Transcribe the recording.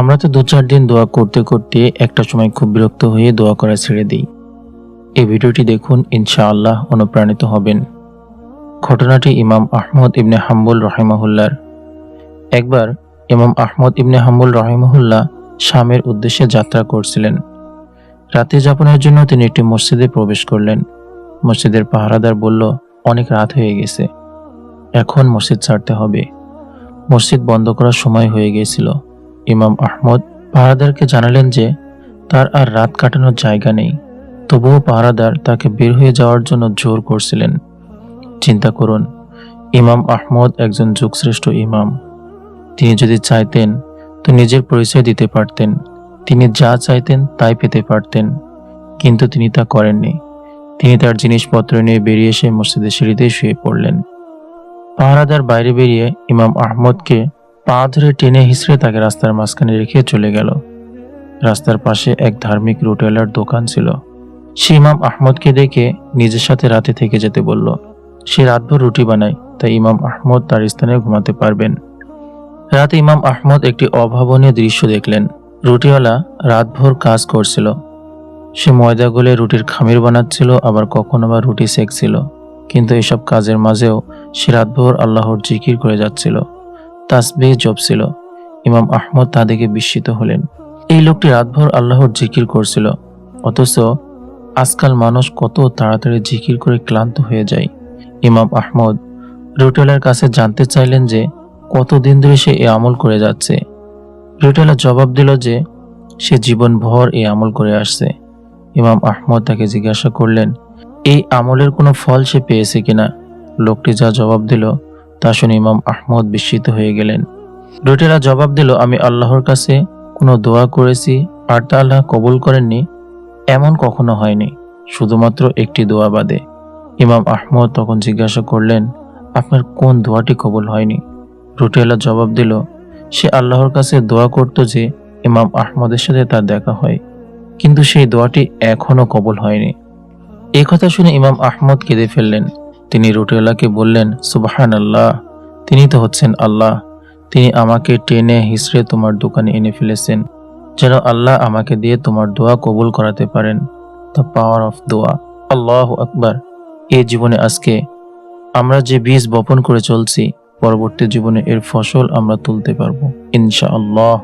আমরা তো 2-4 দিন দোয়া করতে করতে একটা সময় খুব বিরক্ত হয়ে দোয়া করা ছেড়ে দিই। এই ভিডিওটি দেখুন, ইনশাআল্লাহ অনুপ্রাণিত হবেন। ঘটনাটি ইমাম আহমদ ইবনে হাম্বল রাহিমাহুল্লাহর। একবার ইমাম আহমদ ইবনে হাম্বল রাহিমাহুল্লাহ শামের উদ্দেশ্যে যাত্রা করছিলেন। রাতে যাপনের জন্য তিনি একটি মসজিদে প্রবেশ করলেন। মসজিদের পাহারাদার বলল, অনেক রাত হয়ে গেছে, এখন মসজিদ ছাড়তে হবে। মসজিদ বন্ধ করার সময় হয়ে গিয়েছিল। ইমাম আহমদ পাহারাদারকে জানালেন যে তার আর রাত কাটানোর জায়গা নেই। তবুও পাহারাদার তাকে বের হয়ে যাওয়ার জন্য জোর করছিলেন। চিন্তা করুন, ইমাম আহমদ একজন যুগশ্রেষ্ঠ ইমাম। তিনি যদি চাইতেন তো নিজের পরিচয় দিতে পারতেন, তিনি যা চাইতেন তাই পেতে পারতেন, কিন্তু তিনি তা করেননি। তিনি তার জিনিসপত্র নিয়ে বেরিয়ে এসে মসজিদের সিঁড়িতেই শুয়ে পড়লেন। পাহারাদার বাইরে বেরিয়ে ইমাম আহমদকে পা ধরে টেনে হিঁচড়ে তাকে রাস্তার মাঝখানে রেখে চলে গেল। রাস্তার পাশে এক ধার্মিক রুটিওয়ালার দোকান ছিল। সে ইমাম আহমদকে ডেকে নিজের সাথে রাতে থেকে যেতে বলল। সে রাতভর রুটি বানায়, তাই ইমাম আহমদ তার স্থানে ঘুমাতে পারবেন। রাতে ইমাম আহমদ একটি অভাবনীয় দৃশ্য দেখলেন। রুটিওয়ালা রাতভর কাজ করছিল। সে ময়দা গলে রুটির খামির বানাচ্ছিল, আবার কখনো বা রুটি সেকছিল। কিন্তু এসব কাজের মাঝেও সে রাতভর আল্লাহর জিকির করে যাচ্ছিল, তাসবিহ জপছিল। ইমাম আহমদ তা দেখে বিস্মিত হলেন। এই লোকটি রাতভর আল্লাহর জিকির করছিল, অথচ আজকাল মানুষ কত তাড়াতাড়ি জিকির করে ক্লান্ত হয়ে যায়। ইমাম আহমদ রুটিওয়ালার কাছে জানতে চাইলেন যে কতদিন ধরে সে এ আমল করে যাচ্ছে। রুটিওয়ালা জবাব দিল যে সে জীবনভর এই আমল করে আসছে। ইমাম আহমদ তাকে জিজ্ঞাসা করলেন, এই আমলের কোনো ফল সে পেয়েছে কিনা। লোকটি যা জবাব দিল তা শুনে ইমাম আহমদ বিস্মিত হয়ে গেলেন। রুটিওয়ালা জবাব দিল, আমি আল্লাহর কাছে কোনো দোয়া করেছি আর তা আল্লাহ কবুল করেননি, এমন কখনো হয়নি, শুধুমাত্র একটি দোয়া বাদে। ইমাম আহমদ তখন জিজ্ঞাসা করলেন, আপনার কোন দোয়াটি কবুল হয়নি? রুটিওয়ালা জবাব দিল, সে আল্লাহর কাছে দোয়া করত যে ইমাম আহমদের সাথে তার দেখা হয়, কিন্তু সেই দোয়াটি এখনো কবুল হয়নি। এই কথা শুনে ইমাম আহমদ কেঁদে ফেললেন। তিনি রুটিওয়ালাকে বললেন, সুবহানাল্লাহ, তিনি তো হচ্ছেন আল্লাহ। তিনি আমাকে টেনে হিঁচড়ে তোমার দোকানে এনে ফেলেছেন, যেন আল্লাহ আমাকে দিয়ে তোমার দোয়া কবুল করাতে পারেন। দ্য পাওয়ার অফ দোয়া। আল্লাহু আকবার। এই জীবনে আজকে আমরা যে বীজ বপন করে চলছি, পরবর্তী জীবনে এর ফসল আমরা তুলতে পারবো ইনশাআল্লাহ।